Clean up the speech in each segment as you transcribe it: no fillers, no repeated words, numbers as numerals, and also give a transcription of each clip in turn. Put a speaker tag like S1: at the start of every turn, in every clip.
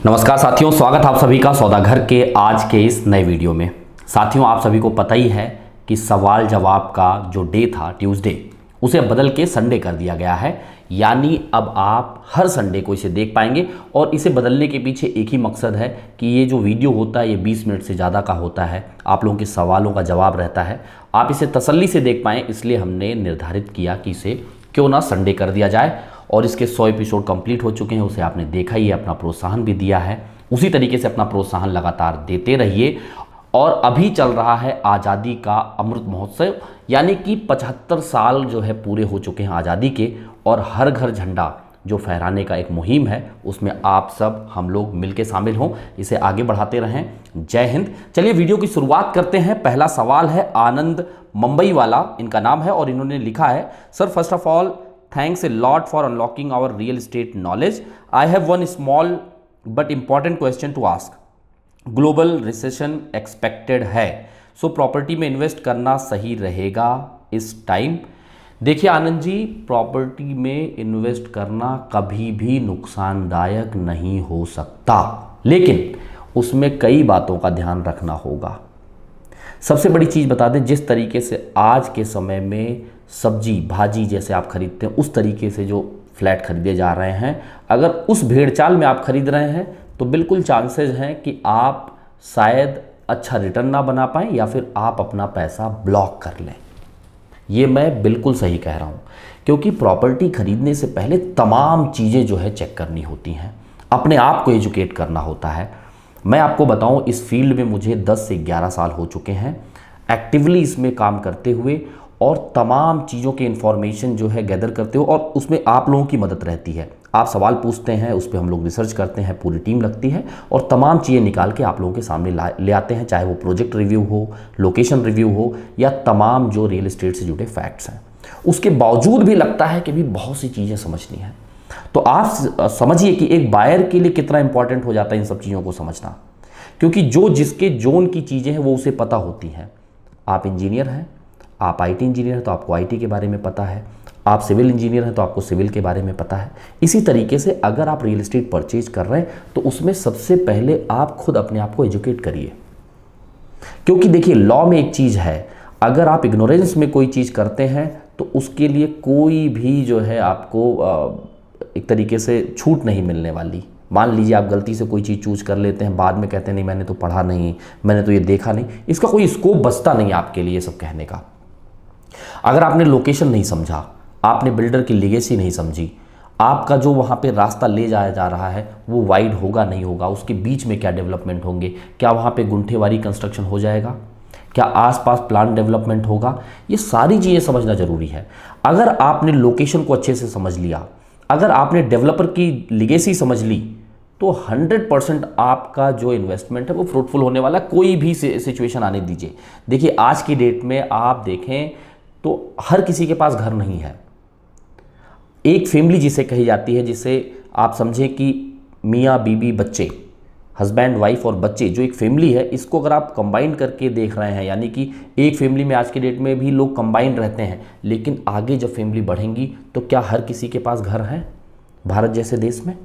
S1: नमस्कार साथियों, स्वागत आप सभी का सौदागर के आज के इस नए वीडियो में। साथियों, आप सभी को पता ही है कि सवाल जवाब का जो डे था ट्यूसडे, उसे बदल के संडे कर दिया गया है। यानी अब आप हर संडे को इसे देख पाएंगे और इसे बदलने के पीछे एक ही मकसद है कि ये जो वीडियो होता है ये 20 मिनट से ज़्यादा का होता है, आप लोगों के सवालों का जवाब रहता है, आप इसे तसल्ली से देख पाएँ, इसलिए हमने निर्धारित किया कि इसे क्यों ना संडे कर दिया जाए। और इसके 100 एपिसोड कंप्लीट हो चुके हैं, उसे आपने देखा ही है, अपना प्रोत्साहन भी दिया है। उसी तरीके से अपना प्रोत्साहन लगातार देते रहिए। और अभी चल रहा है आज़ादी का अमृत महोत्सव, यानी कि 75 साल जो है पूरे हो चुके हैं आज़ादी के, और हर घर झंडा जो फहराने का एक मुहिम है उसमें आप सब हम लोग मिलके शामिल हों, इसे आगे बढ़ाते रहें। जय हिंद। चलिए वीडियो की शुरुआत करते हैं। पहला सवाल है आनंद मुंबई वाला, इनका नाम है, और इन्होंने लिखा है, sir first of all thanks a lot for unlocking our real estate knowledge. I have one small but important question to ask. Global recession expected है, so प्रॉपर्टी में इन्वेस्ट करना सही रहेगा इस टाइम? देखिए आनंद जी, प्रॉपर्टी में इन्वेस्ट करना कभी भी नुकसानदायक नहीं हो सकता, लेकिन उसमें कई बातों का ध्यान रखना होगा। सबसे बड़ी चीज़ बता दें, जिस तरीके से आज के समय में सब्जी भाजी जैसे आप खरीदते हैं, उस तरीके से जो फ्लैट खरीदे जा रहे हैं, अगर उस भेड़चाल में आप खरीद रहे हैं तो बिल्कुल चांसेस हैं कि आप शायद अच्छा रिटर्न ना बना पाएँ या फिर आप अपना पैसा ब्लॉक कर लें। ये मैं बिल्कुल सही कह रहा हूँ, क्योंकि प्रॉपर्टी खरीदने से पहले तमाम चीज़ें जो है चेक करनी होती हैं, अपने आप को एजुकेट करना होता है। मैं आपको बताऊं, इस फील्ड में मुझे 10 से 11 साल हो चुके हैं एक्टिवली इसमें काम करते हुए, और तमाम चीज़ों के इन्फॉर्मेशन जो है गैदर करते हो, और उसमें आप लोगों की मदद रहती है। आप सवाल पूछते हैं, उस पर हम लोग रिसर्च करते हैं, पूरी टीम लगती है और तमाम चीज़ें निकाल के आप लोगों के सामने ले आते हैं, चाहे वो प्रोजेक्ट रिव्यू हो, लोकेशन रिव्यू हो, या तमाम जो रियल एस्टेट से जुड़े फैक्ट्स हैं। उसके बावजूद भी लगता है कि भी बहुत सी चीज़ें समझनी है। तो आप समझिए कि एक बायर के लिए कितना इंपॉर्टेंट हो जाता है इन सब चीज़ों को समझना, क्योंकि जो जिसके जोन की चीज़ें हैं वो उसे पता होती हैं। आप इंजीनियर हैं, आप आईटी इंजीनियर हैं तो आपको आईटी के बारे में पता है, आप सिविल इंजीनियर हैं तो आपको सिविल के बारे में पता है। इसी तरीके से अगर आप रियल एस्टेट परचेज कर रहे हैं तो उसमें सबसे पहले आप खुद अपने आप को एजुकेट करिए, क्योंकि देखिए लॉ में एक चीज़ है, अगर आप इग्नोरेंस में कोई चीज़ करते हैं तो उसके लिए कोई भी जो है आपको एक तरीके से छूट नहीं मिलने वाली। मान लीजिए आप गलती से कोई चीज़ चूज कर लेते हैं, बाद में कहते हैं नहीं मैंने तो पढ़ा नहीं, मैंने तो ये देखा नहीं, इसका कोई स्कोप बचता नहीं आपके लिए सब कहने का। अगर आपने लोकेशन नहीं समझा, आपने बिल्डर की लीगेसी नहीं समझी, आपका जो वहाँ पे रास्ता ले जाया जा रहा है वो वाइड होगा नहीं होगा, उसके बीच में क्या डेवलपमेंट होंगे, क्या वहाँ पे गुंठेवारी कंस्ट्रक्शन हो जाएगा, क्या आसपास प्लान डेवलपमेंट होगा, ये सारी चीज़ें समझना ज़रूरी है। अगर आपने लोकेशन को अच्छे से समझ लिया, अगर आपने डेवलपर की लीगेसी समझ ली, तो 100% आपका जो इन्वेस्टमेंट है वो फ्रूटफुल होने वाला। कोई भी सिचुएशन आने दीजिए। देखिए आज की डेट में आप देखें तो हर किसी के पास घर नहीं है। एक फैमिली जिसे कही जाती है, जिसे आप समझें कि मियाँ बीबी बच्चे, हस्बैंड वाइफ और बच्चे, जो एक फैमिली है, इसको अगर आप कंबाइन करके देख रहे हैं, यानी कि एक फैमिली में आज की डेट में भी लोग कंबाइन रहते हैं, लेकिन आगे जब फैमिली बढ़ेंगी तो क्या हर किसी के पास घर है भारत जैसे देश में?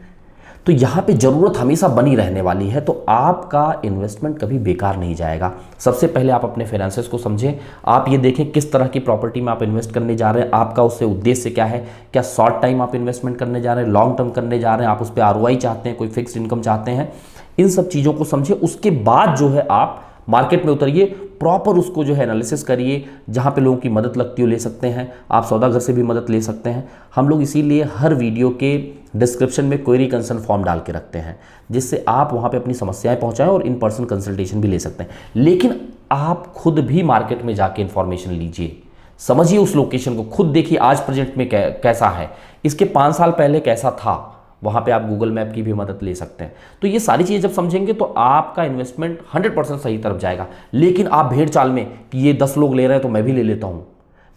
S1: तो यहाँ पे ज़रूरत हमेशा बनी रहने वाली है। तो आपका इन्वेस्टमेंट कभी बेकार नहीं जाएगा। सबसे पहले आप अपने फाइनेंसेस को समझें, आप ये देखें किस तरह की प्रॉपर्टी में आप इन्वेस्ट करने जा रहे हैं, आपका उससे उद्देश्य क्या है, क्या शॉर्ट टाइम आप इन्वेस्टमेंट करने जा रहे हैं, लॉन्ग टर्म करने जा रहे हैं, आप उस पर आरओआई चाहते हैं, कोई फिक्स्ड इनकम चाहते हैं, इन सब चीज़ों को समझिए। उसके बाद जो है आप मार्केट में उतरिए, प्रॉपर उसको जो है एनालिसिस करिए, जहाँ पे लोगों की मदद लगती हो ले सकते हैं, आप सौदागर से भी मदद ले सकते हैं। हम लोग इसीलिए हर वीडियो के डिस्क्रिप्शन में क्वेरी कंसर्न फॉर्म डाल के रखते हैं, जिससे आप वहाँ पे अपनी समस्याएं पहुँचाएं और इन पर्सन कंसल्टेशन भी ले सकते हैं। लेकिन आप खुद भी मार्केट में जाके इन्फॉर्मेशन लीजिए, समझिए उस लोकेशन को, खुद देखिए आज प्रेजेंट में कैसा है, इसके 5 साल पहले कैसा था, वहाँ पे आप गूगल मैप की भी मदद ले सकते हैं। तो ये सारी चीज़ें जब समझेंगे तो आपका इन्वेस्टमेंट 100% सही तरफ जाएगा। लेकिन आप भेड़ चाल में कि ये 10 लोग ले रहे हैं तो मैं भी ले लेता हूँ,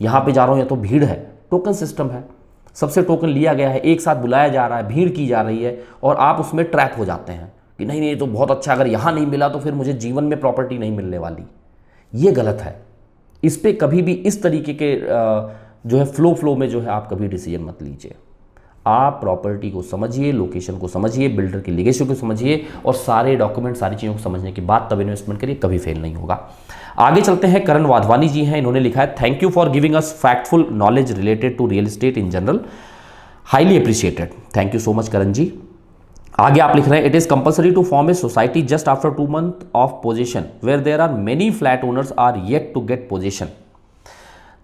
S1: यहाँ पे जा रहा हूँ, या तो भीड़ है, टोकन सिस्टम है, सबसे टोकन लिया गया है, एक साथ बुलाया जा रहा है, भीड़ की जा रही है, और आप उसमें ट्रैप हो जाते हैं कि नहीं नहीं तो बहुत अच्छा, अगर यहाँ नहीं मिला तो फिर मुझे जीवन में प्रॉपर्टी नहीं मिलने वाली। ये गलत है। इस पर कभी भी इस तरीके के जो है फ्लो में जो है आप कभी डिसीजन मत लीजिए। आप प्रॉपर्टी को समझिए, लोकेशन को समझिए, बिल्डर की लीगेसी को समझिए और सारे डॉक्यूमेंट, सारी चीज़ों को समझने के बाद तब इन्वेस्टमेंट करिए, कभी फेल नहीं होगा। आगे चलते हैं, करण वाधवानी जी हैं, इन्होंने लिखा है thank you for giving us factful knowledge related to real estate in general, highly appreciated. Thank you so much Karan ji. आगे आप लिख रहे हैं it is compulsory to form a society just after 2 months of possession where there are many flat owners are yet to get possession.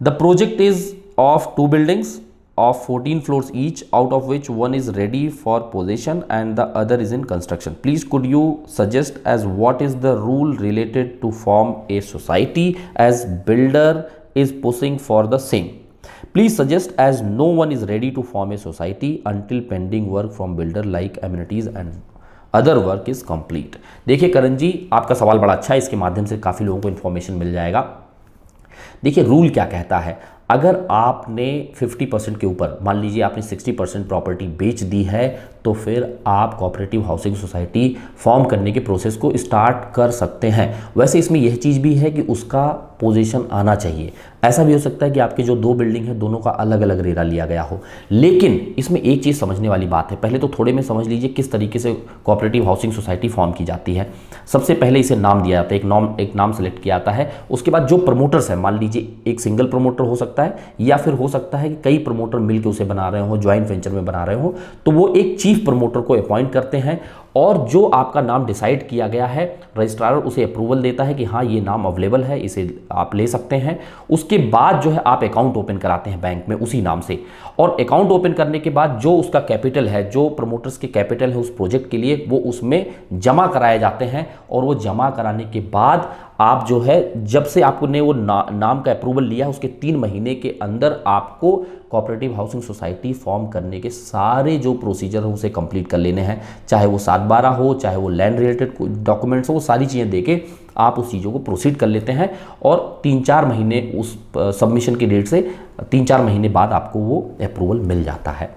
S1: The project is of 2 buildings of 14 floors each, out of which one is ready for possession and the other is in construction. Please could you suggest as what is the rule related to form a society as builder is pushing for the same. Please suggest as no one is ready to form a society until pending work from builder like amenities and other work is complete. देखिए करण जी, आपका सवाल बड़ा अच्छा है, इसके माध्यम से काफ़ी लोगों को इन्फॉर्मेशन मिल जाएगा। देखिए रूल क्या कहता है, अगर आपने 50% के ऊपर, मान लीजिए आपने 60% प्रॉपर्टी बेच दी है, तो फिर आप कोऑपरेटिव हाउसिंग सोसाइटी फॉर्म करने के प्रोसेस को स्टार्ट कर सकते हैं। वैसे इसमें यह चीज़ भी है कि उसका पोजीशन आना चाहिए। ऐसा भी हो सकता है कि आपके जो 2 बिल्डिंग है दोनों का अलग अलग रेरा लिया गया हो, लेकिन इसमें एक चीज़ समझने वाली बात है। पहले तो थोड़े में समझ लीजिए किस तरीके से कोऑपरेटिव हाउसिंग सोसाइटी फॉर्म की जाती है। सबसे पहले इसे नाम दिया जाता है, एक नाम सेलेक्ट किया जाता है। उसके बाद जो प्रमोटर्स है, मान लीजिए एक सिंगल प्रमोटर हो सकता है या फिर हो सकता है कि कई प्रमोटर मिलकर उसे बना रहे हो, ज्वाइंट वेंचर में बना रहे हो, तो वो एक चीफ प्रमोटर को अपॉइंट करते हैं और जो आपका नाम डिसाइड किया गया है रजिस्ट्रार उसे अप्रूवल देता है कि हाँ ये नाम अवेलेबल है, इसे आप ले सकते हैं। उसके बाद जो है आप अकाउंट ओपन कराते हैं बैंक में उसी नाम से, और अकाउंट ओपन करने के बाद जो उसका कैपिटल है, जो प्रमोटर्स के कैपिटल है उस प्रोजेक्ट के लिए, वो उसमें जमा कराए जाते हैं। और वो जमा कराने के बाद आप जो है, जब से आपने वो नाम का अप्रूवल लिया उसके 3 महीने के अंदर आपको कोऑपरेटिव हाउसिंग सोसाइटी फॉर्म करने के सारे जो प्रोसीजर हो उसे कंप्लीट कर लेने हैं। चाहे वो 7/12 हो, चाहे वो लैंड रिलेटेड डॉक्यूमेंट्स हो, वो सारी चीज़ें देके आप उस चीज़ों को प्रोसीड कर लेते हैं और 3-4 महीने उस सबमिशन की डेट से 3-4 महीने बाद आपको वो अप्रूवल मिल जाता है।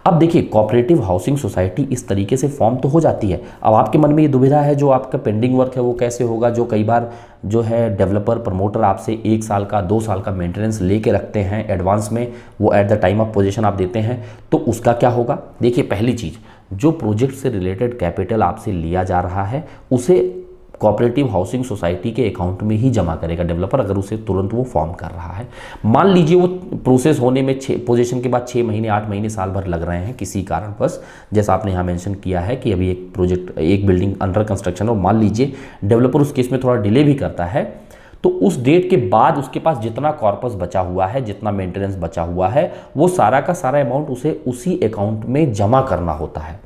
S1: अब देखिए कोऑपरेटिव हाउसिंग सोसाइटी इस तरीके से फॉर्म तो हो जाती है। अब आपके मन में ये दुविधा है, जो आपका पेंडिंग वर्क है वो कैसे होगा, जो कई बार जो है डेवलपर प्रमोटर आपसे 1 साल का 2 साल का मेंटेनेंस लेके रखते हैं एडवांस में, वो at the time of position आप देते हैं, तो उसका क्या होगा। देखिए पहली चीज़, जो प्रोजेक्ट से रिलेटेड कैपिटल आपसे लिया जा रहा है उसे कोऑपरेटिव हाउसिंग सोसाइटी के अकाउंट में ही जमा करेगा डेवलपर, अगर उसे तुरंत वो फॉर्म कर रहा है। मान लीजिए वो प्रोसेस होने में पोजीशन के बाद 6 महीने 8 महीने साल भर लग रहे हैं किसी कारणवश, जैसा आपने यहाँ मेंशन किया है कि अभी एक प्रोजेक्ट, एक बिल्डिंग अंडर कंस्ट्रक्शन, और मान लीजिए डेवलपर उस केस में थोड़ा डिले भी करता है, तो उस डेट के बाद उसके पास जितना कॉर्पस बचा हुआ है, जितना मेंटेनेंस बचा हुआ है, वो सारा का सारा अमाउंट उसे उसी अकाउंट में जमा करना होता है।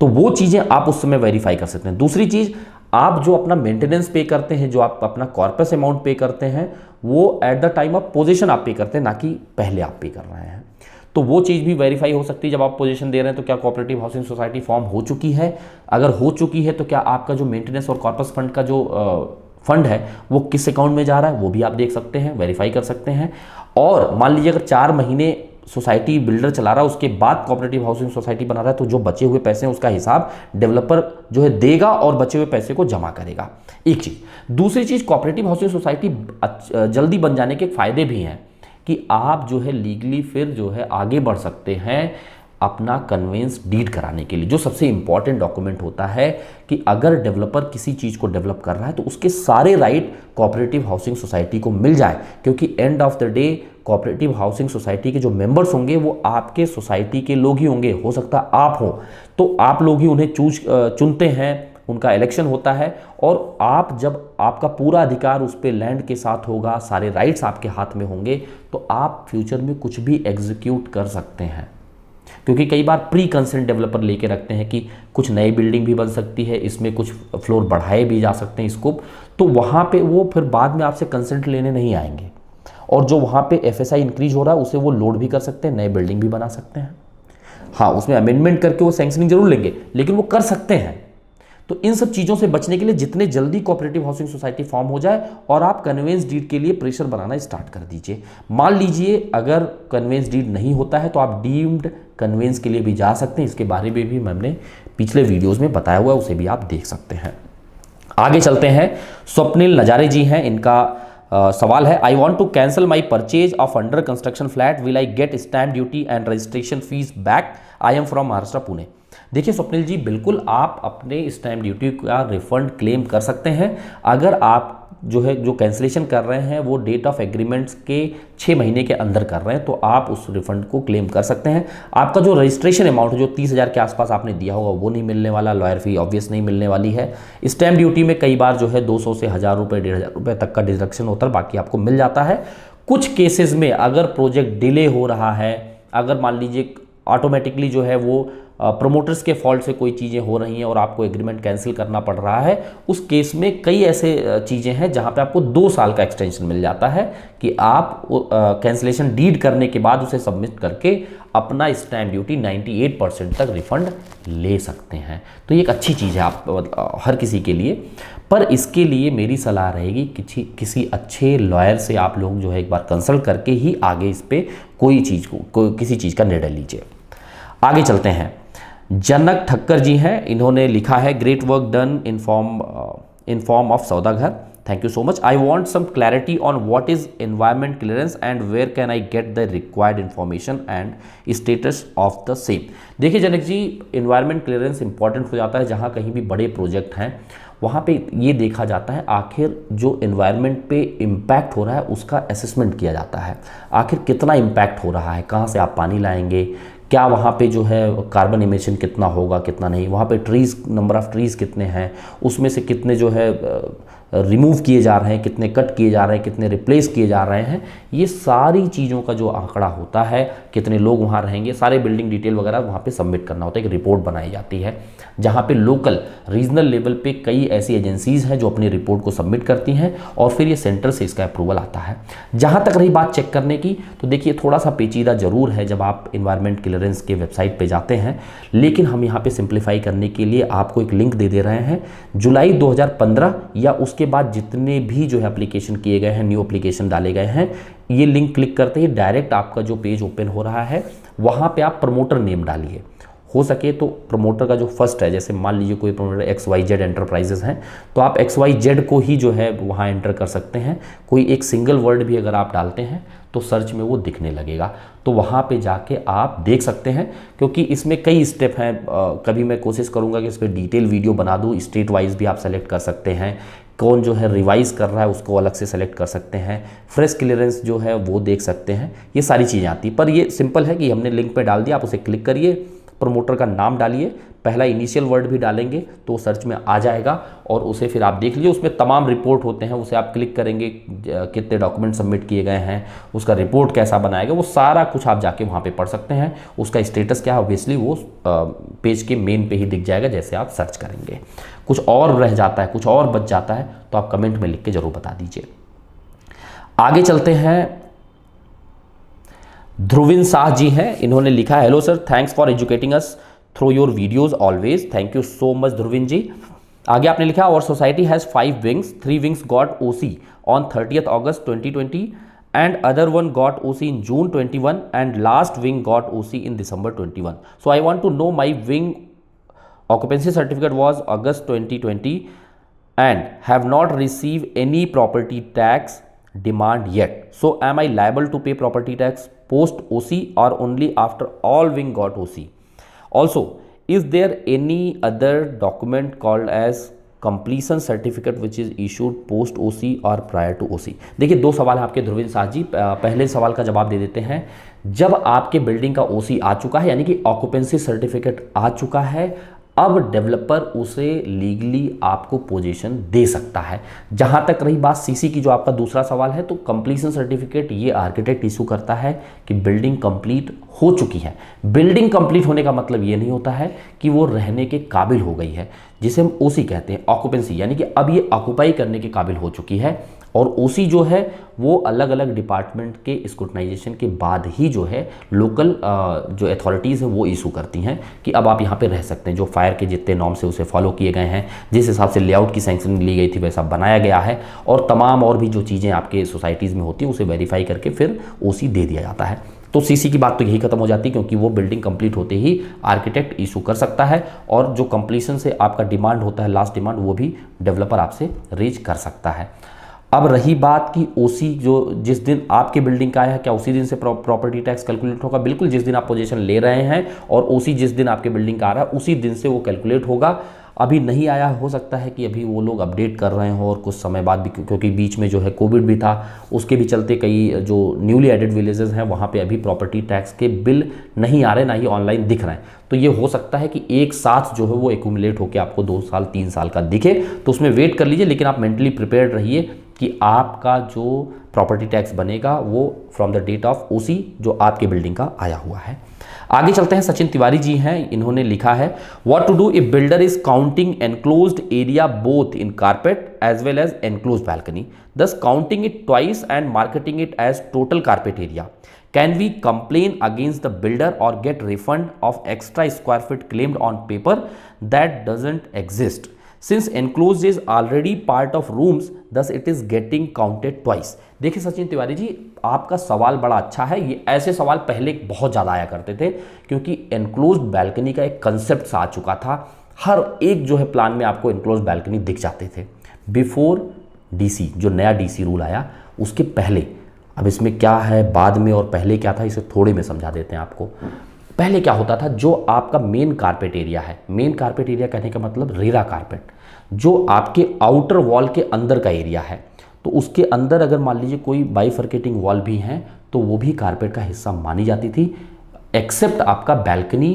S1: तो वो चीज़ें आप उस समय वेरीफाई कर सकते हैं। दूसरी चीज़, आप जो अपना मेंटेनेंस पे करते हैं, जो आप अपना कॉर्पस अमाउंट पे करते हैं, वो at the time of position आप पे करते हैं, ना कि पहले आप पे कर रहे हैं। तो वो चीज़ भी वेरीफाई हो सकती है जब आप पोजीशन दे रहे हैं, तो क्या कोऑपरेटिव हाउसिंग सोसाइटी फॉर्म हो चुकी है। अगर हो चुकी है तो क्या आपका जो मेंटेनेंस और कॉर्पस फंड का जो फंड है वो किस अकाउंट में जा रहा है, वो भी आप देख सकते हैं, वेरीफाई कर सकते हैं। और मान लीजिए अगर 4 महीने सोसाइटी बिल्डर चला रहा है, उसके बाद कोऑपरेटिव हाउसिंग सोसाइटी बना रहा है, तो जो बचे हुए पैसे हैं उसका हिसाब डेवलपर जो है देगा और बचे हुए पैसे को जमा करेगा। एक चीज़। दूसरी चीज़, कोऑपरेटिव हाउसिंग सोसाइटी जल्दी बन जाने के फायदे भी हैं कि आप जो है लीगली फिर जो है आगे बढ़ सकते हैं अपना कन्वेंस डीड कराने के लिए। जो सबसे इंपॉर्टेंट डॉक्यूमेंट होता है कि अगर डेवलपर किसी चीज़ को डेवलप कर रहा है तो उसके सारे राइट कोऑपरेटिव हाउसिंग सोसाइटी को मिल जाए, क्योंकि end of the day cooperative housing society के जो मेंबर्स होंगे वो आपके सोसाइटी के लोग ही होंगे। हो सकता है आप हो, तो आप लोग ही उन्हें चुनते हैं, उनका इलेक्शन होता है, और आप जब आपका पूरा अधिकार उस पर लैंड के साथ होगा, सारे राइट्स आपके हाथ में होंगे, तो आप फ्यूचर में कुछ भी एग्जीक्यूट कर सकते हैं। क्योंकि कई बार प्री कंसेंट डेवलपर लेके रखते हैं कि कुछ नई बिल्डिंग भी बन सकती है, इसमें कुछ फ्लोर बढ़ाए भी जा सकते हैं स्कोप, तो वहाँ पे वो फिर बाद में आपसे कंसेंट लेने नहीं आएंगे, और जो वहाँ पे एफएसआई इंक्रीज हो रहा है उसे वो लोड भी कर सकते हैं, नए बिल्डिंग भी बना सकते हैं। हाँ, उसमें अमेंडमेंट करके वो सैंक्शनिंग जरूर लेंगे, लेकिन वो कर सकते हैं। तो इन सब चीज़ों से बचने के लिए जितने जल्दी कोऑपरेटिव हाउसिंग सोसाइटी फॉर्म हो जाए और आप कन्वेंस डीड के लिए प्रेशर बनाना स्टार्ट कर दीजिए। मान लीजिए अगर कन्वेंस डीड नहीं होता है तो आप डीम्ड कन्वेंस के लिए भी जा सकते हैं। इसके बारे में भी मैंने पिछले वीडियोज़ में बताया हुआ है, उसे भी आप देख सकते हैं। आगे चलते हैं, स्वप्निल नजारे जी हैं, इनका सवाल है, I want to cancel my purchase of under construction flat, will I get stamp duty and registration fees back, I am from Maharashtra Pune. देखिए स्वप्निल जी, बिल्कुल आप अपने स्टैम्प ड्यूटी का रिफंड क्लेम कर सकते हैं अगर आप जो कैंसिलेशन कर रहे हैं वो डेट ऑफ एग्रीमेंट्स के 6 महीने के अंदर कर रहे हैं, तो आप उस रिफंड को क्लेम कर सकते हैं। आपका जो रजिस्ट्रेशन अमाउंट जो 30,000 के आसपास आपने दिया होगा वो नहीं मिलने वाला, लॉयर फी ऑब्वियस नहीं मिलने वाली है। स्टैम्प ड्यूटी में कई बार जो है 200 से 1000 रुपये 1500 रुपये तक का डिडक्शन होता है, बाकी आपको मिल जाता है। कुछ केसेस में अगर प्रोजेक्ट डिले हो रहा है, अगर मान लीजिए ऑटोमेटिकली जो है वो प्रोमोटर्स के फॉल्ट से कोई चीज़ें हो रही हैं और आपको एग्रीमेंट कैंसिल करना पड़ रहा है, उस केस में कई ऐसे चीज़ें हैं जहां पे आपको 2 साल का एक्सटेंशन मिल जाता है कि आप कैंसिलेशन डीड करने के बाद उसे सबमिट करके अपना स्टैम्प ड्यूटी 98% तक रिफंड ले सकते हैं। तो ये एक अच्छी चीज़ है आप हर किसी के लिए, पर इसके लिए मेरी सलाह रहेगी किसी अच्छे लॉयर से आप लोग जो है एक बार कंसल्ट करके ही आगे इस पर किसी चीज़ का निर्णय लीजिए। आगे चलते हैं। जनक ठक्कर जी हैं, इन्होंने लिखा है, great work done in form of Saudagar, thank you so much. I want some clarity on what is environment clearance and where can I get the required information and status of the same. देखिए Janak ji, environment clearance important हो जाता है जहाँ कहीं भी बड़े project हैं, वहाँ पे ये देखा जाता है आखिर जो एनवायरनमेंट पे इम्पैक्ट हो रहा है उसका असेसमेंट किया जाता है। आखिर कितना इम्पैक्ट हो रहा है, कहाँ से आप पानी लाएंगे, क्या वहाँ पे जो है कार्बन इमिशन कितना होगा कितना नहीं, वहाँ पे ट्रीज़, नंबर ऑफ़ ट्रीज़ कितने हैं, उसमें से कितने जो है रिमूव किए जा रहे हैं, कितने कट किए जा रहे हैं, कितने रिप्लेस किए जा रहे हैं, ये सारी चीज़ों का जो आंकड़ा होता है, कितने लोग वहाँ रहेंगे, सारे बिल्डिंग डिटेल वगैरह वहाँ पे सबमिट करना होता है। एक रिपोर्ट बनाई जाती है जहाँ पे लोकल रीजनल लेवल पे कई ऐसी एजेंसीज़ हैं जो अपनी रिपोर्ट को सबमिट करती हैं और फिर ये सेंटर से इसका अप्रूवल आता है। जहाँ तक रही बात चेक करने की, तो देखिए थोड़ा सा पेचीदा ज़रूर है जब आप इन्वायरमेंट क्लियरेंस के वेबसाइट पर जाते हैं, लेकिन हम यहाँ पर सिंप्लीफाई करने के लिए आपको एक लिंक दे रहे हैं। जुलाई 2015 या उसके बाद जितने भी जो है एप्लीकेशन किए गए हैं, न्यू एप्लीकेशन डाले गए हैं, ये लिंक क्लिक करते ही डायरेक्ट आपका जो पेज ओपन हो रहा है, वहाँ पे आप प्रमोटर नेम डालिए। हो सके तो प्रमोटर का जो फर्स्ट है, जैसे मान लीजिए कोई प्रमोटर XYZ एंटरप्राइजेस हैं, तो आप XYZ को ही जो है वहाँ एंटर कर सकते हैं। कोई एक सिंगल वर्ड भी अगर आप डालते हैं तो सर्च में वो दिखने लगेगा, तो वहाँ पे जाके आप देख सकते हैं। क्योंकि इसमें कई स्टेप हैं, कभी मैं कोशिश करूँगा कि इस पर डिटेल वीडियो बना दूँ। स्टेट वाइज भी आप सेलेक्ट कर सकते हैं, कौन जो है रिवाइज कर रहा है उसको अलग से सेलेक्ट कर सकते हैं, फ्रेश क्लियरेंस जो है वो देख सकते हैं, ये सारी चीज़ें आती। पर ये सिंपल है कि हमने लिंक पे डाल दिया, आप उसे क्लिक करिए, प्रमोटर का नाम डालिए, पहला इनिशियल वर्ड भी डालेंगे तो सर्च में आ जाएगा और उसे फिर आप देख लीजिए। उसमें तमाम रिपोर्ट होते हैं, उसे आप क्लिक करेंगे, कितने डॉक्यूमेंट सबमिट किए गए हैं, उसका रिपोर्ट कैसा बनाएगा, वो सारा कुछ आप जाके वहाँ पे पढ़ सकते हैं। उसका स्टेटस क्या है ऑब्वियसली वो पेज के मेन पे ही दिख जाएगा जैसे आप सर्च करेंगे। कुछ और रह जाता है, कुछ और बच जाता है तो आप कमेंट में लिख के ज़रूर बता दीजिए। आगे चलते हैं। ध्रुविन शाह जी हैं, इन्होंने लिखा है, hello sir, thanks for educating us through your videos always, thank you so much Dhruvin ji. आगे आपने लिखा, और society has 5 wings, 3 wings got OC on 30th August 2020 and other one got OC in June 21 and last wing got OC in December 21. So I want to know my wing occupancy certificate was August 2020 and have not received any property tax demand yet. So am I liable to pay property tax post OC or only after all wing got OC? Also, is there any other document called as completion certificate which is issued post OC or prior to OC? देखिए 2 सवाल हैं आपके ध्रुविन शाह जी। पहले सवाल का जवाब दे देते हैं। जब आपके बिल्डिंग का OC आ चुका है, यानी कि ऑक्यूपेंसी सर्टिफिकेट आ चुका है, अब डेवलपर उसे लीगली आपको पोजीशन दे सकता है। जहां तक रही बात CC की, जो आपका दूसरा सवाल है, तो कंप्लीशन सर्टिफिकेट ये आर्किटेक्ट इशू करता है कि बिल्डिंग कंप्लीट हो चुकी है। बिल्डिंग कंप्लीट होने का मतलब ये नहीं होता है कि वो रहने के काबिल हो गई है, जिसे हम OC कहते हैं, ऑक्यूपेंसी, यानी कि अब ये ऑक्यूपाई करने के काबिल हो चुकी है। और OC जो है वो अलग अलग डिपार्टमेंट के स्क्रूटनाइजेशन के बाद ही जो है लोकल जो अथॉरिटीज़ हैं वो इशू करती हैं कि अब आप यहाँ पे रह सकते हैं। जो फायर के जितने नॉर्म्स से उसे फॉलो किए गए हैं, जिस हिसाब से लेआउट की सैंक्शनिंग ली गई थी वैसा बनाया गया है, और तमाम और भी जो चीज़ें आपके सोसाइटीज़ में होती हैं उसे वेरीफाई करके फिर OC दे दिया जाता है। तो CC की बात तो यही खत्म हो जाती है, क्योंकि वो बिल्डिंग कंप्लीट होते ही आर्किटेक्ट इशू कर सकता है, और जो कंप्लीशन से आपका डिमांड होता है, लास्ट डिमांड, वो भी डेवलपर आपसे रेज कर सकता है। अब रही बात कि ओसी जो जिस दिन आपके बिल्डिंग का आया है, क्या उसी दिन से प्रॉपर्टी टैक्स कैलकुलेट होगा? बिल्कुल, जिस दिन आप पोजीशन ले रहे हैं और ओसी जिस दिन आपके बिल्डिंग का आ रहा है उसी दिन से वो कैलकुलेट होगा। अभी नहीं आया, हो सकता है कि अभी वो लोग अपडेट कर रहे हो और कुछ समय बाद भी, क्योंकि बीच में जो है कोविड भी था, उसके भी चलते कई जो न्यूली एडेड विलेजेस हैं वहाँ पे अभी प्रॉपर्टी टैक्स के बिल नहीं आ रहे, ना ही ऑनलाइन दिख रहे हैं। तो ये हो सकता है कि एक साथ जो है वो एक्यूमुलेट होकर आपको 2 साल 3 साल का दिखे, तो उसमें वेट कर लीजिए। लेकिन आप मेंटली प्रिपेयर्ड रहिए कि आपका जो प्रॉपर्टी टैक्स बनेगा वो फ्रॉम द डेट ऑफ ओसी जो आपके बिल्डिंग का आया हुआ है। आगे चलते हैं, सचिन तिवारी जी हैं, इन्होंने लिखा है what to do if builder is counting enclosed area both in carpet as well as enclosed balcony, thus counting it twice and marketing it as total carpet area. Can we complain against the builder or get refund of extra square feet claimed on paper that doesn't exist? Since enclosed is already part of rooms, thus it is getting counted twice. देखिए सचिन तिवारी जी, आपका सवाल बड़ा अच्छा है। ये ऐसे सवाल पहले बहुत ज़्यादा आया करते थे, क्योंकि एनक्लोज्ड बैल्कनी का एक कंसेप्ट आ चुका था। हर एक जो है प्लान में आपको एनक्लोज्ड बैल्कनी दिख जाते थे बिफोर डीसी, जो नया डीसी रूल आया उसके पहले। अब इसमें क्या है बाद में और पहले क्या था, इसे थोड़े में समझा देते हैं आपको। पहले क्या होता था, जो आपका मेन कारपेट एरिया है, मेन कारपेट एरिया कहने का मतलब रेरा कारपेट, जो आपके आउटर वॉल के अंदर का एरिया है, तो उसके अंदर अगर मान लीजिए कोई बाइफर्केटिंग वॉल भी है तो वो भी कारपेट का हिस्सा मानी जाती थी, एक्सेप्ट आपका बैल्कनी,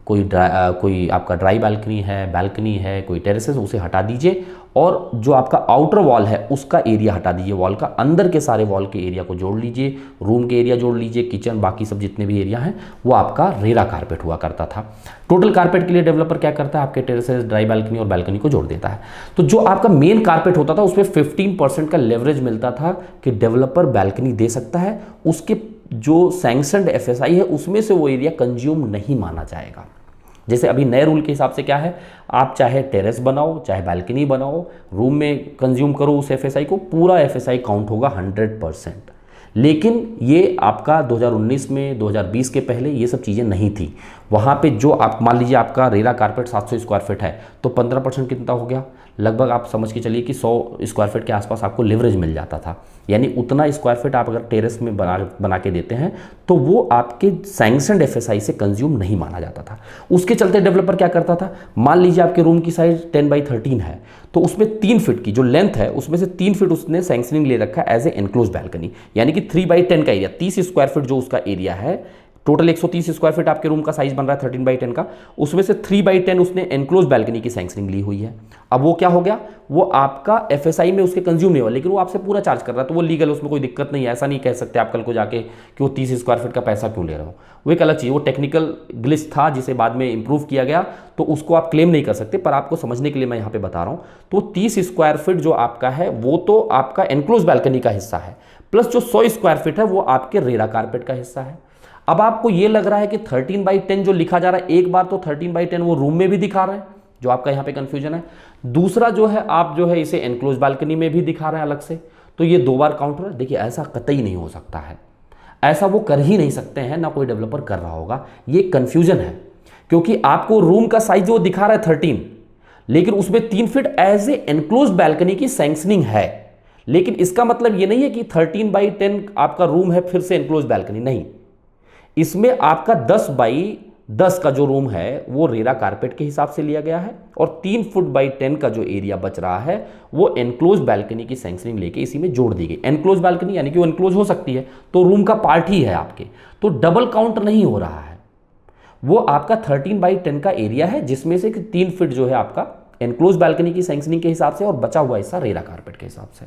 S1: कोई आपका ड्राई बैल्कनी है, कोई टेरेसेस, उसे हटा दीजिए और जो आपका आउटर वॉल है उसका एरिया हटा दीजिए, वॉल का अंदर के सारे वॉल के एरिया को जोड़ लीजिए, रूम के एरिया जोड़ लीजिए, किचन, बाकी सब जितने भी एरिया हैं वो आपका रेरा कारपेट हुआ करता था। टोटल कारपेट के लिए डेवलपर क्या करता है, आपके टेरेसेस, ड्राई बैल्कनी और बैल्कनी को जोड़ देता है। तो जो आपका मेन कारपेट होता था उसमें 15% का लेवरेज मिलता था कि डेवलपर बैल्कनी दे सकता है, उसके जो सैंक्शनड एफएसआई है उसमें से वो एरिया कंज्यूम नहीं माना जाएगा। जैसे अभी नए रूल के हिसाब से क्या है, आप चाहे टेरेस बनाओ चाहे बैल्कनी बनाओ, रूम में कंज्यूम करो उस एफएसआई को, पूरा एफएसआई काउंट होगा 100%। लेकिन ये आपका 2019 में, 2020 के पहले ये सब चीज़ें नहीं थी। वहाँ पे जो आप मान लीजिए आपका रेरा कारपेट 700 स्क्वायर फीट है तो 15% कितना हो गया, लगभग आप समझ के चलिए कि 100 स्क्वायर फीट के आसपास आपको लिवरेज मिल जाता था। यानी उतना स्क्वायर फीट आप अगर टेरेस में बना के देते हैं तो वो आपके सैंक्शनड एफएसआई से कंज्यूम नहीं माना जाता था। उसके चलते डेवलपर क्या करता था, मान लीजिए आपके रूम की साइज 10x13 है तो उसमें 3 फीट की जो लेंथ है उसमें से 3 फीट उसने सैंक्शनिंग ले रखा है एज ए एनक्लोज बैल्कनी, यानी कि 3x10 का एरिया, 30 स्क्वायर फीट जो उसका एरिया है, टोटल 130 स्क्वायर फीट आपके रूम का साइज बन रहा है 13x10 का, उसमें से 3x10 उसने एनक्लोज बैल्कनी की सैंक्शनिंग ली हुई है। अब वो क्या हो गया, वो आपका एफएसआई में उसके कंज्यूम नहीं हुआ, लेकिन वो आपसे पूरा चार्ज कर रहा है, तो वो लीगल, उसमें कोई दिक्कत नहीं है। ऐसा नहीं कह सकते आप कल को जाके कि वो 30 स्क्वायर फीट का पैसा क्यों ले रहे हो, वो एक अलग चीज़, वो टेक्निकल ग्लिच था जिसे बाद में इंप्रूव किया गया, तो उसको आप क्लेम नहीं कर सकते, पर आपको समझने के लिए मैं यहाँ पे बता रहा हूँ। तो 30 स्क्वायर फीट जो आपका है वो तो आपका एनक्लोज बैल्कनी का हिस्सा है, प्लस जो 100 स्क्वायर फीट है वो आपके रेरा कारपेट का हिस्सा है। अब आपको ये लग रहा है कि 13x10 जो लिखा जा रहा है, एक बार तो 13x10 वो रूम में भी दिखा रहे हैं, जो आपका यहाँ पे कंफ्यूजन है, दूसरा जो है आप जो है इसे एनक्लोज बालकनी में भी दिखा रहे हैं अलग से, तो ये 2 बार काउंट हो रहा है। देखिए ऐसा कतई नहीं हो सकता है, ऐसा वो कर ही नहीं सकते हैं, ना कोई डेवलपर कर रहा होगा, ये कंफ्यूजन है। क्योंकि आपको रूम का साइज वो दिखा रहा है 13, लेकिन उसमें 3 feet as a enclose balcony की सैंक्शनिंग है, लेकिन इसका मतलब ये नहीं है कि 13x10 आपका रूम है फिर से एनक्लोज बैल्कनी, नहीं, इसमें आपका 10x10 का जो रूम है वो रेरा कारपेट के हिसाब से लिया गया है, और 3 फुट बाई 10 का जो एरिया बच रहा है वो एनक्लोज बैल्कनी की सैंक्शनिंग लेके इसी में जोड़ दी गई। एनक्लोज बैल्कनी यानी कि वो एनक्लोज हो सकती है, तो रूम का पार्ट ही है आपके, तो डबल काउंट नहीं हो रहा है, वो आपका 13x10 का एरिया है जिसमें से 3 फीट जो है आपका एनक्लोज बैल्कनी की सैंक्शनिंग के हिसाब से और बचा हुआ हिस्सा रेरा कारपेट के हिसाब से।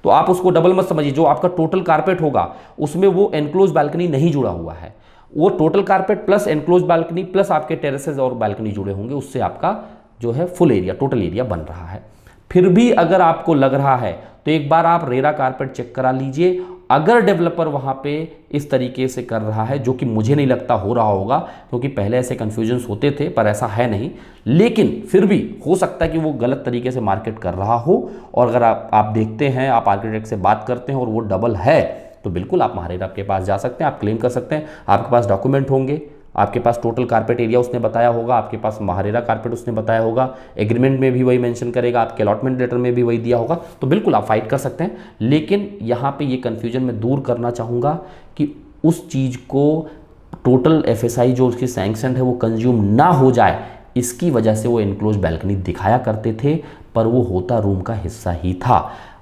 S1: तो आप उसको डबल मत समझिए, जो आपका टोटल कारपेट होगा उसमें वो एनक्लोज बैल्कनी नहीं जुड़ा हुआ है, वो total carpet plus enclose balcony plus आपके टेरेसेस और बैल्कनी जुड़े होंगे, उससे आपका जो है फुल एरिया, टोटल एरिया बन रहा है। फिर भी अगर आपको लग रहा है तो एक बार आप रेरा कारपेट चेक करा लीजिए। अगर डेवलपर वहाँ पे इस तरीके से कर रहा है, जो कि मुझे नहीं लगता हो रहा होगा, क्योंकि पहले ऐसे कन्फ्यूजन्स होते थे पर ऐसा है नहीं, लेकिन फिर भी हो सकता है कि वो गलत तरीके से मार्केट कर रहा हो, और अगर आप देखते हैं, आप आर्किटेक्ट से बात करते हैं और वो डबल है, तो बिल्कुल आप महारेरा के पास जा सकते हैं, आप क्लेम कर सकते हैं, आपके पास डॉक्यूमेंट होंगे, आपके पास टोटल कारपेट एरिया उसने बताया होगा, आपके पास महारेरा कारपेट उसने बताया होगा, एग्रीमेंट में भी वही मेंशन करेगा, आपके अलॉटमेंट लेटर में भी वही दिया होगा, तो बिल्कुल आप फाइट कर सकते हैं। लेकिन यहाँ पे ये कन्फ्यूजन मैं दूर करना चाहूँगा कि उस चीज़ को टोटल एफएसआई जो उसकी सैंक्शन है वो कंज्यूम ना हो जाए, इसकी वजह से वो इनक्लोज बैल्कनी दिखाया करते थे, पर वो होता रूम का हिस्सा ही था।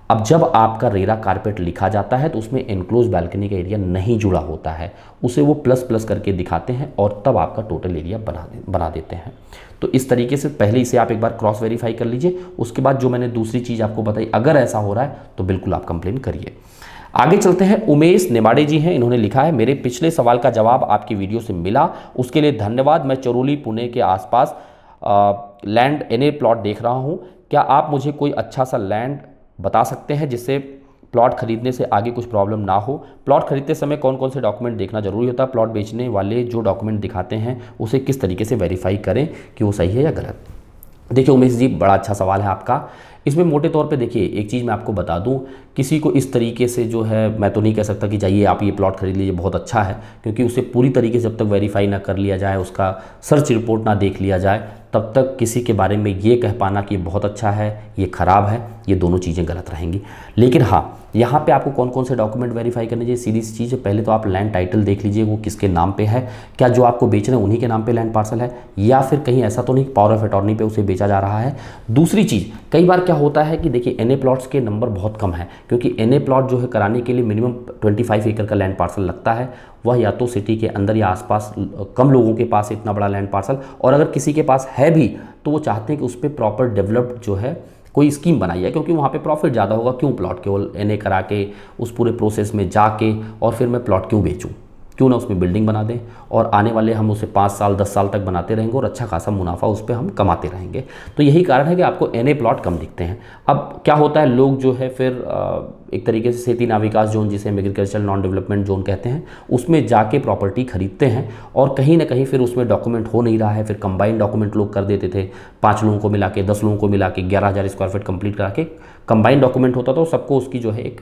S1: अब जब आपका रेरा कारपेट लिखा जाता है तो उसमें एनक्लोज बैल्कनी का एरिया नहीं जुड़ा होता है, उसे वो प्लस प्लस करके दिखाते हैं और तब आपका टोटल एरिया बना देते हैं। तो इस तरीके से पहले इसे आप एक बार क्रॉस वेरीफाई कर लीजिए। उसके बाद जो मैंने दूसरी चीज़ आपको बताई, अगर ऐसा हो रहा है तो बिल्कुल आप कंप्लेन करिए। आगे चलते हैं। उमेश नेमाड़े जी हैं, इन्होंने लिखा है, मेरे पिछले सवाल का जवाब आपकी वीडियो से मिला, उसके लिए धन्यवाद। मैं चरोली पुणे के आसपास लैंड एनए प्लॉट देख रहा हूं, क्या आप मुझे कोई अच्छा सा लैंड बता सकते हैं जिससे प्लॉट खरीदने से आगे कुछ प्रॉब्लम ना हो? प्लॉट खरीदते समय कौन कौन से डॉक्यूमेंट देखना जरूरी होता है? प्लॉट बेचने वाले जो डॉक्यूमेंट दिखाते हैं उसे किस तरीके से वेरीफाई करें कि वो सही है या गलत? देखिए उमेश जी, बड़ा अच्छा सवाल है आपका। इसमें मोटे तौर पे देखिए, एक चीज़ मैं आपको बता दूं, किसी को इस तरीके से जो है मैं तो नहीं कह सकता कि जाइए आप ये प्लॉट खरीद लीजिए बहुत अच्छा है, क्योंकि उसे पूरी तरीके से जब तक वेरीफाई ना कर लिया जाए, उसका सर्च रिपोर्ट ना देख लिया जाए, तब तक किसी के बारे में ये कह पाना कि बहुत अच्छा है, ये ख़राब है, ये दोनों चीज़ें गलत रहेंगी। लेकिन हाँ, यहाँ पे आपको कौन कौन से डॉक्यूमेंट वेरीफाई करने चाहिए, सीधी सी चीज़ है, पहले तो आप लैंड टाइटल देख लीजिए वो किसके नाम पे है, क्या जो आपको बेचना है उन्हीं के नाम पे लैंड पार्सल है, या फिर कहीं ऐसा तो नहीं पावर ऑफ अटॉर्नी पे उसे बेचा जा रहा है। दूसरी चीज़, कई बार क्या होता है कि देखिए एनए प्लॉट्स के नंबर बहुत कम है, क्योंकि एनए प्लॉट जो है कराने के लिए मिनिमम 25 एकड़ का लैंड पार्सल लगता है, वह या तो सिटी के अंदर या आसपास कम लोगों के पास इतना बड़ा लैंड पार्सल, और अगर किसी के पास है भी तो वो चाहते हैं कि उस पर प्रॉपर डेवलप्ड जो है कोई स्कीम बनाई है, क्योंकि वहाँ पे प्रॉफिट ज़्यादा होगा। क्यों प्लॉट केवल एनए करा के उस पूरे प्रोसेस में जाके और फिर मैं प्लॉट क्यों बेचूँ, क्यों ना उसमें बिल्डिंग बना दें और आने वाले हम उसे 5 साल 10 साल तक बनाते रहेंगे और अच्छा खासा मुनाफा उस पर हम कमाते रहेंगे। तो यही कारण है कि आपको एनए प्लॉट कम दिखते हैं। अब क्या होता है, लोग जो है फिर एक तरीके से सेती नाविकास जोन, जिसे हम एग्रीकल्चर नॉन डेवलपमेंट जोन कहते हैं, उसमें जाके प्रॉपर्टी खरीदते हैं और कहीं ना कहीं फिर उसमें डॉक्यूमेंट हो नहीं रहा है। फिर कंबाइंड डॉक्यूमेंट लोग कर देते थे, 5 लोगों को मिला के 10 लोगों को मिला के 11,000 स्क्वायर फीट कंप्लीट करा के कंबाइंड डॉक्यूमेंट होता था, तो सबको उसकी जो है एक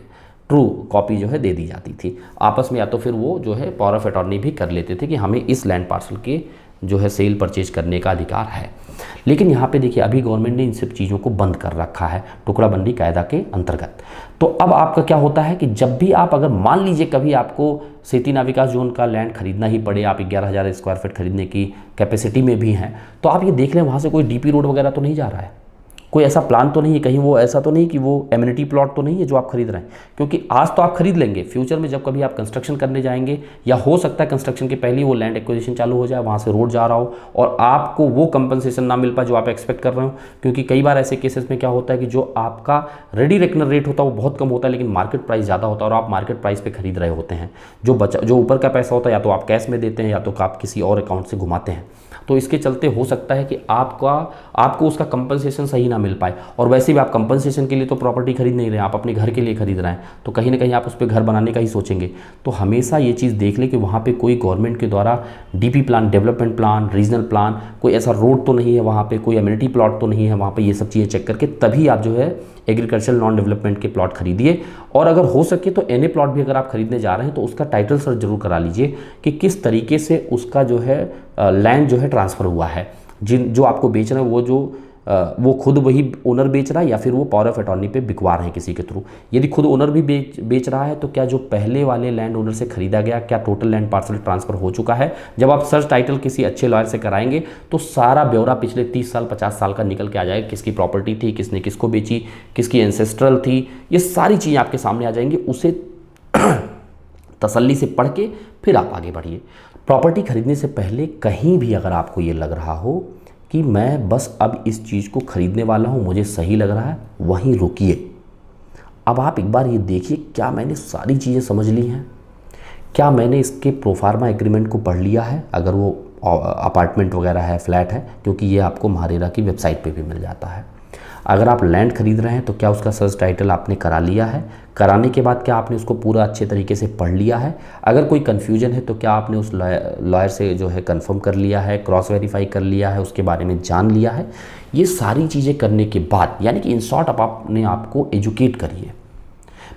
S1: ट्रू कॉपी जो है दे दी जाती थी आपस में, या तो फिर वो जो है पावर ऑफ अटॉर्नी भी कर लेते थे कि हमें इस लैंड पार्सल के जो है सेल परचेज करने का अधिकार है। लेकिन यहाँ पे देखिए अभी गवर्नमेंट ने इन सब चीज़ों को बंद कर रखा है टुकड़ाबंदी कायदा के अंतर्गत। तो अब आपका क्या होता है कि जब भी आप, अगर मान लीजिए कभी आपको सेती नाविकास जोन का लैंड खरीदना ही पड़े, आप 11,000 स्क्वायर फीट खरीदने की कैपेसिटी में भी हैं, तो आप ये देख लें वहाँ से कोई डीपी रोड वगैरह तो नहीं जा रहा है, कोई ऐसा प्लान तो नहीं है, कहीं वो ऐसा तो नहीं कि वो एमिनिटी प्लॉट तो नहीं है जो आप खरीद रहे हैं। क्योंकि आज तो आप खरीद लेंगे, फ्यूचर में जब कभी आप कंस्ट्रक्शन करने जाएंगे, या हो सकता है कंस्ट्रक्शन के पहले ही वो लैंड एक्विजिशन चालू हो जाए, वहाँ से रोड जा रहा हो और आपको वो कंपनसेशन ना मिल पाए जो आप एक्सपेक्ट कर रहे हो। क्योंकि कई बार ऐसे केसेस में क्या होता है कि जो आपका रेडी रेकनर रेट होता है वो बहुत कम होता है, लेकिन मार्केट प्राइस ज़्यादा होता है और आप मार्केट प्राइस पर खरीद रहे होते हैं। जो ऊपर का पैसा होता है या तो आप कैश में देते हैं या तो आप किसी और अकाउंट से घुमाते हैं। तो इसके चलते हो सकता है कि आपको उसका कंपनसेशन सही ना मिल पाए, और वैसे भी आप कंपनसेशन के लिए तो प्रॉपर्टी खरीद नहीं रहे हैं, आप अपने घर के लिए खरीद रहे हैं, तो कहीं ना कहीं आप उस पर घर बनाने का ही सोचेंगे। तो हमेशा ये चीज़ देख लें कि वहाँ पे कोई गवर्नमेंट के द्वारा DP plan, development plan, regional plan, कोई ऐसा रोड तो नहीं है वहाँ पे, कोई एमिनिटी प्लॉट तो नहीं है वहाँ पे। ये सब चीज़ें चेक करके तभी आप जो है एग्रीकल्चर नॉन डेवलपमेंट के प्लॉट खरीदिए। और अगर हो सके तो एनए प्लॉट भी अगर आप खरीदने जा रहे हैं तो उसका टाइटल सर्च जरूर करा लीजिए कि किस तरीके से उसका जो है लैंड जो है ट्रांसफ़र हुआ है। जो आपको बेच रहे हैं वो खुद वही ओनर बेच रहा है या फिर वो पावर ऑफ अटॉर्नी पे बिकवा रहे हैं किसी के थ्रू। यदि खुद ओनर भी बेच रहा है तो क्या जो पहले वाले लैंड ओनर से खरीदा गया, क्या टोटल लैंड पार्सल ट्रांसफ़र हो चुका है? जब आप सर्च टाइटल किसी अच्छे लॉयर से कराएंगे तो सारा ब्यौरा पिछले 30 साल 50 साल का निकल के आ जाएगा, किसकी प्रॉपर्टी थी, किसने किसको बेची, किसकी एंसेस्ट्रल थी, ये सारी चीज़ें आपके सामने आ जाएंगी। उसे तसल्ली से पढ़ के फिर आप आगे बढ़िए। प्रॉपर्टी खरीदने से पहले कहीं भी अगर आपको ये लग रहा हो कि मैं बस अब इस चीज़ को खरीदने वाला हूँ, मुझे सही लग रहा है, वहीं रुकिए। अब आप एक बार ये देखिए, क्या मैंने सारी चीज़ें समझ ली हैं, क्या मैंने इसके प्रोफार्मा एग्रीमेंट को पढ़ लिया है, अगर वो अपार्टमेंट वगैरह है, फ्लैट है, क्योंकि ये आपको महारेरा की वेबसाइट पे भी मिल जाता है। अगर आप लैंड खरीद रहे हैं तो क्या उसका सर्च टाइटल आपने करा लिया है, कराने के बाद क्या आपने उसको पूरा अच्छे तरीके से पढ़ लिया है, अगर कोई कन्फ्यूजन है तो क्या आपने उस लॉयर से जो है कंफर्म कर लिया है, क्रॉस वेरीफाई कर लिया है, उसके बारे में जान लिया है। ये सारी चीज़ें करने के बाद, यानी कि इन शॉर्ट आप अपने आप को एजुकेट करिए।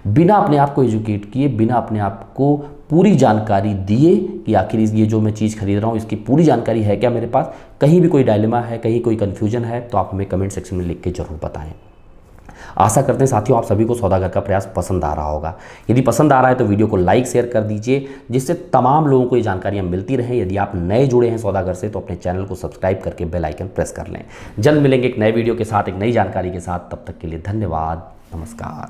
S1: बिना अपने आप को एजुकेट किए, बिना अपने आप को पूरी जानकारी दिए कि आखिर ये जो मैं चीज़ खरीद रहा हूँ इसकी पूरी जानकारी है क्या मेरे पास, कहीं भी कोई डायलेमा है, कहीं कोई कन्फ्यूजन है तो आप हमें कमेंट सेक्शन में लिख के ज़रूर बताएं। आशा करते हैं साथियों आप सभी को सौदागर का प्रयास पसंद आ रहा होगा। यदि पसंद आ रहा है तो वीडियो को लाइक शेयर कर दीजिए, जिससे तमाम लोगों को ये जानकारियाँ मिलती रहें। यदि आप नए जुड़े हैं सौदागर से तो अपने चैनल को सब्सक्राइब करके बेल आइकन प्रेस कर लें। जल्द मिलेंगे एक नए वीडियो के साथ, एक नई जानकारी के साथ। तब तक के लिए धन्यवाद, नमस्कार।